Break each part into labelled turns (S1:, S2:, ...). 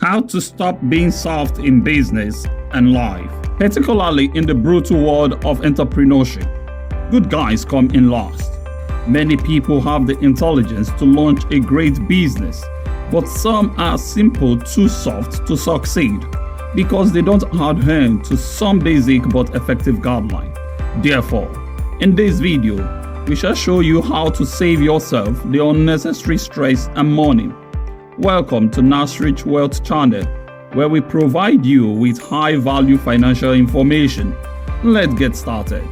S1: How to stop being soft in business and life, particularly in the brutal world of entrepreneurship. Good guys come in last. Many people have the intelligence to launch a great business, but some are simply too soft to succeed because they don't adhere to some basic but effective guidelines. Therefore, in this video, we shall show you how to save yourself the unnecessary stress and money. Welcome to Nastrich Wealth channel, where we provide you with high-value financial information. Let's get started.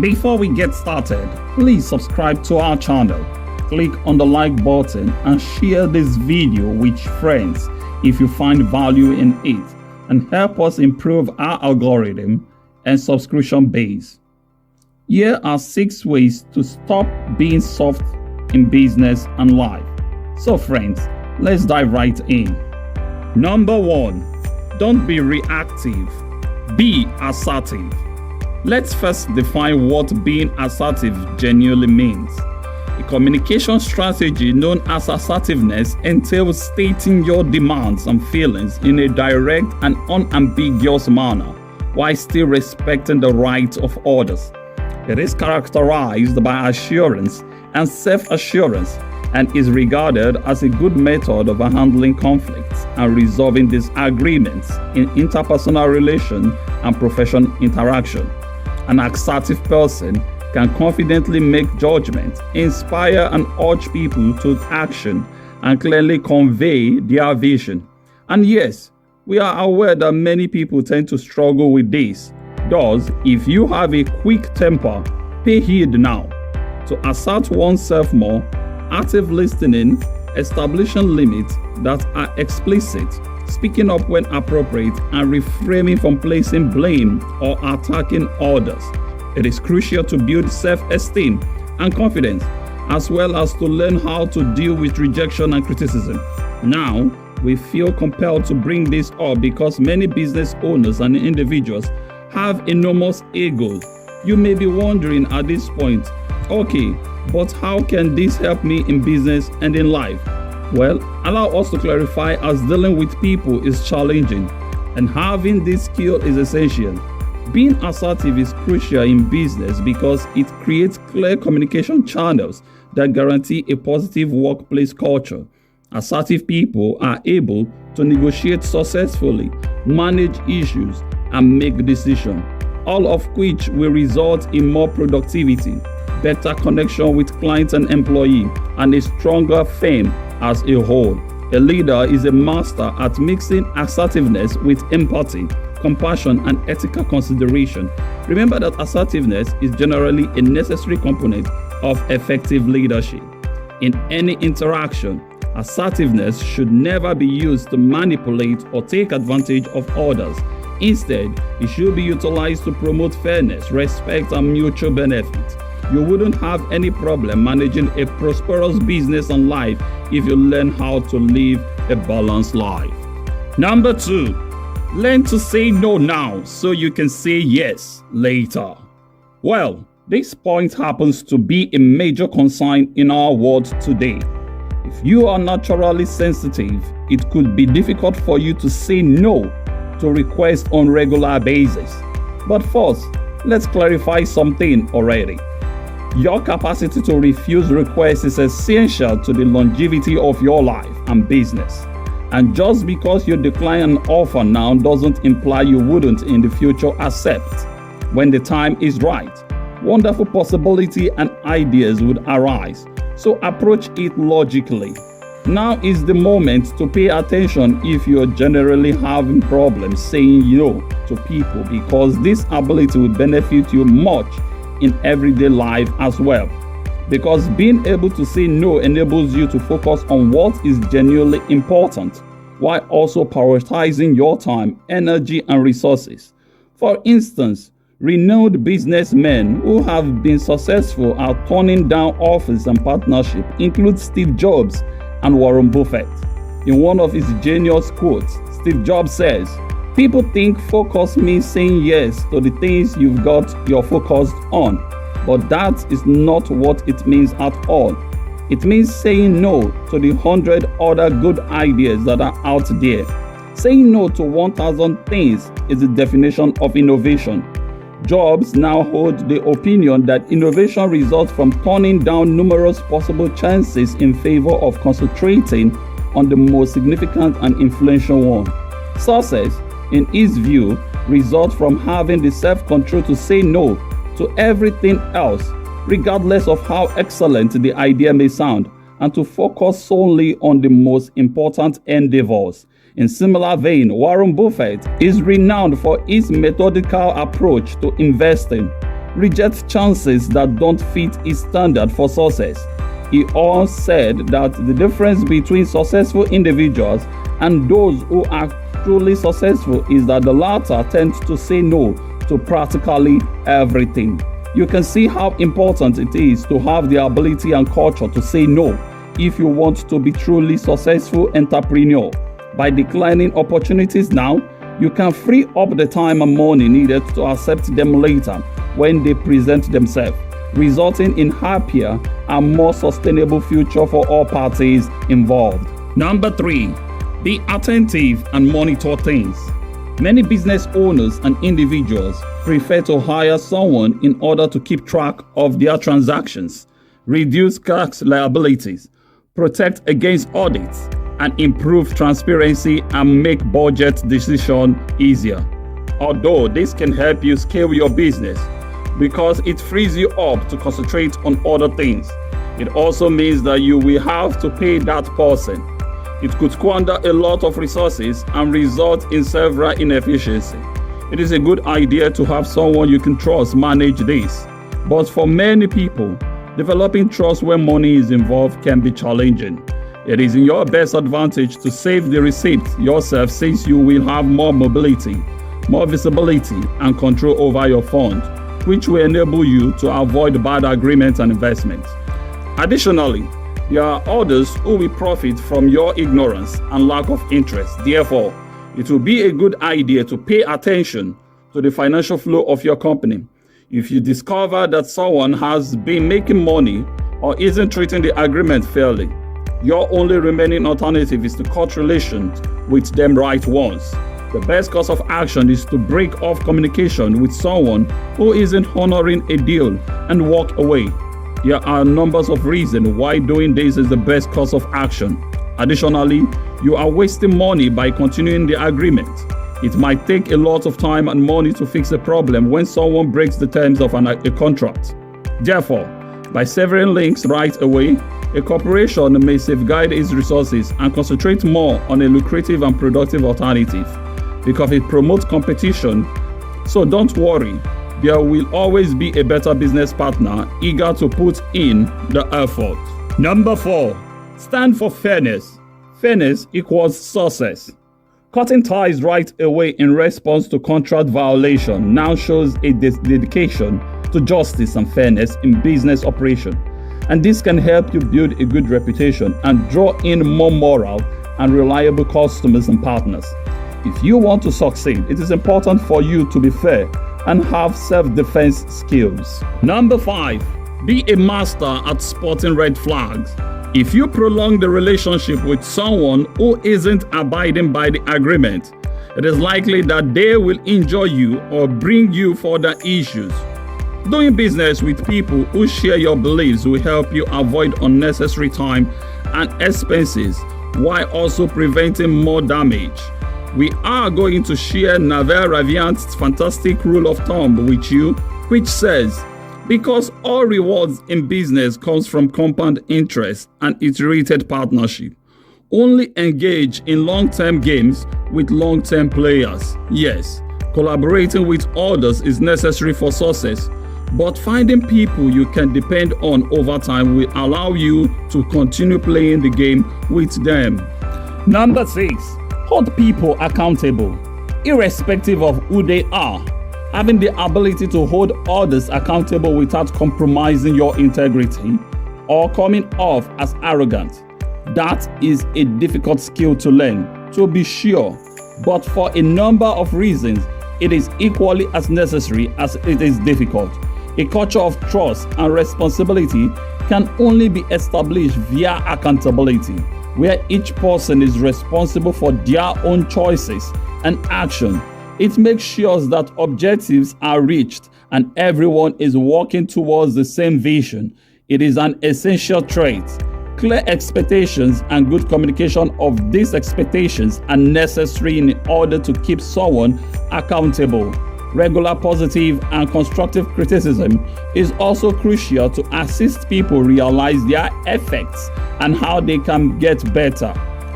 S1: Before we get started, please subscribe to our channel, click on the like button and share this video with friends if you find value in it, and help us improve our algorithm and subscription base. Here are 6 ways to stop being soft in business and life. So friends, let's dive right in. Number 1, don't be reactive, be assertive. Let's first define what being assertive genuinely means. A communication strategy known as assertiveness entails stating your demands and feelings in a direct and unambiguous manner while still respecting the rights of others. It is characterized by assurance and self-assurance and is regarded as a good method of handling conflicts and resolving disagreements in interpersonal relations and professional interaction. An assertive person can confidently make judgments, inspire and urge people to action, and clearly convey their vision. And yes, we are aware that many people tend to struggle with this. Thus, if you have a quick temper, pay heed now. To assert oneself more, active listening, establishing limits that are explicit, speaking up when appropriate, and refraining from placing blame or attacking others. It is crucial to build self-esteem and confidence, as well as to learn how to deal with rejection and criticism. Now, we feel compelled to bring this up because many business owners and individuals have enormous egos. You may be wondering at this point, okay, but how can this help me in business and in life? Well, allow us to clarify, as dealing with people is challenging and having this skill is essential. Being assertive is crucial in business because it creates clear communication channels that guarantee a positive workplace culture. Assertive people are able to negotiate successfully, manage issues, and make decisions, all of which will result in more productivity, better connection with clients and employees, and a stronger firm as a whole. A leader is a master at mixing assertiveness with empathy, compassion, and ethical consideration. Remember that assertiveness is generally a necessary component of effective leadership. In any interaction, assertiveness should never be used to manipulate or take advantage of others. Instead, it should be utilized to promote fairness, respect, and mutual benefit. You wouldn't have any problem managing a prosperous business and life if you learn how to live a balanced life. Number 2, learn to say no now so you can say yes later. Well, this point happens to be a major concern in our world today. If you are naturally sensitive, it could be difficult for you to say no to requests on a regular basis. But first, let's clarify something already. Your capacity to refuse requests is essential to the longevity of your life and business. And just because you decline an offer now doesn't imply you wouldn't in the future accept. When the time is right, wonderful possibilities and ideas would arise. So approach it logically. Now is the moment to pay attention if you're generally having problems saying no to people, because this ability will benefit you much in everyday life as well. Because being able to say no enables you to focus on what is genuinely important, while also prioritizing your time, energy, and resources. For instance, renowned businessmen who have been successful at turning down offers and partnerships include Steve Jobs and Warren Buffett. In one of his genius quotes, Steve Jobs says, "People think focus means saying yes to the things you've got you're focused on, but that is not what it means at all. It means saying no to the 100 other good ideas that are out there. Saying no to 1,000 things is the definition of innovation. Jobs now hold the opinion that innovation results from turning down numerous possible chances in favor of concentrating on the most significant and influential one. Success, in his view, results from having the self-control to say no to everything else, regardless of how excellent the idea may sound, and to focus solely on the most important endeavors. In similar vein, Warren Buffett is renowned for his methodical approach to investing, rejects chances that don't fit his standard for success. He once said that the difference between successful individuals and those who are truly successful is that the latter tend to say no to practically everything. You can see how important it is to have the ability and culture to say no if you want to be truly successful entrepreneur. By declining opportunities now, you can free up the time and money needed to accept them later when they present themselves, resulting in happier and more sustainable future for all parties involved. Number 3, be attentive and monitor things. Many business owners and individuals prefer to hire someone in order to keep track of their transactions, reduce tax liabilities, protect against audits, and improve transparency and make budget decisions easier. Although this can help you scale your business because it frees you up to concentrate on other things, it also means that you will have to pay that person. It could squander a lot of resources and result in several inefficiencies. It is a good idea to have someone you can trust manage this, but for many people, developing trust when money is involved can be challenging. It is in your best advantage to save the receipt yourself, since you will have more mobility, more visibility, and control over your fund, which will enable you to avoid bad agreements and investments. Additionally, there are others who will profit from your ignorance and lack of interest. Therefore, it will be a good idea to pay attention to the financial flow of your company. If you discover that someone has been making money or isn't treating the agreement fairly, your only remaining alternative is to cut relations with them right once. The best course of action is to break off communication with someone who isn't honoring a deal and walk away. There are numbers of reasons why doing this is the best course of action. Additionally, you are wasting money by continuing the agreement. It might take a lot of time and money to fix a problem when someone breaks the terms of a contract. Therefore, by severing links right away, a corporation may safeguard its resources and concentrate more on a lucrative and productive alternative, because it promotes competition. So don't worry, there will always be a better business partner eager to put in the effort. Number 4, stand for fairness. Fairness equals success. Cutting ties right away in response to contract violation now shows a dedication to justice and fairness in business operation. And this can help you build a good reputation and draw in more moral and reliable customers and partners. If you want to succeed, it is important for you to be fair and have self-defense skills. Number 5, be a master at spotting red flags. If you prolong the relationship with someone who isn't abiding by the agreement, it is likely that they will injure you or bring you further issues. Doing business with people who share your beliefs will help you avoid unnecessary time and expenses while also preventing more damage. We are going to share Naval Raviant's fantastic rule of thumb with you, which says, because all rewards in business comes from compound interest and iterated partnership, only engage in long-term games with long-term players. Yes, collaborating with others is necessary for success, but finding people you can depend on over time will allow you to continue playing the game with them. Number 6, hold people accountable, irrespective of who they are. Having the ability to hold others accountable without compromising your integrity or coming off as arrogant, that is a difficult skill to learn, to be sure, but for a number of reasons, it is equally as necessary as it is difficult. A culture of trust and responsibility can only be established via accountability, where each person is responsible for their own choices and action. It makes sure that objectives are reached and everyone is working towards the same vision. It is an essential trait. Clear expectations and good communication of these expectations are necessary in order to keep someone accountable. Regular positive and constructive criticism is also crucial to assist people realize their effects and how they can get better.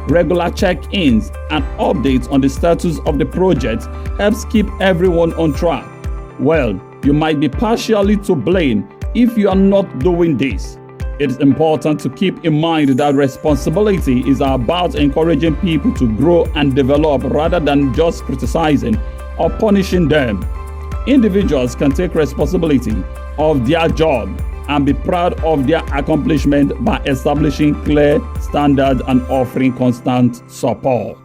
S1: Regular check-ins and updates on the status of the project helps keep everyone on track. Well, you might be partially to blame if you are not doing this. It is important to keep in mind that responsibility is about encouraging people to grow and develop rather than just criticizing or punishing them. Individuals can take responsibility of their job and be proud of their accomplishment by establishing clear standards and offering constant support.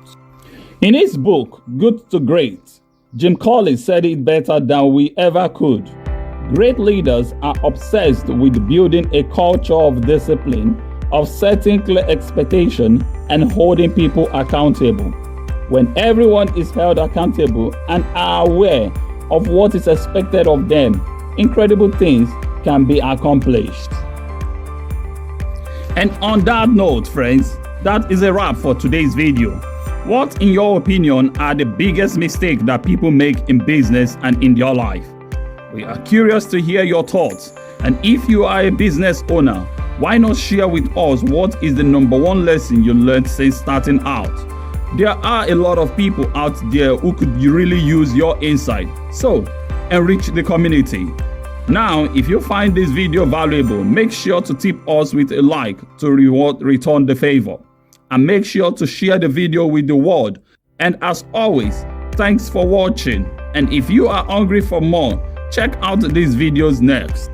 S1: In his book, Good to Great, Jim Collins said it better than we ever could. Great leaders are obsessed with building a culture of discipline, of setting clear expectations, and holding people accountable. When everyone is held accountable and are aware of what is expected of them, incredible things can be accomplished. And on that note, friends, that is a wrap for today's video. What, in your opinion, are the biggest mistakes that people make in business and in their life? We are curious to hear your thoughts. And if you are a business owner, why not share with us what is the number one lesson you learned since starting out? There are a lot of people out there who could really use your insight. So, enrich the community. Now, if you find this video valuable, make sure to tip us with a like to return the favor. And make sure to share the video with the world. And as always, thanks for watching. And if you are hungry for more, check out these videos next.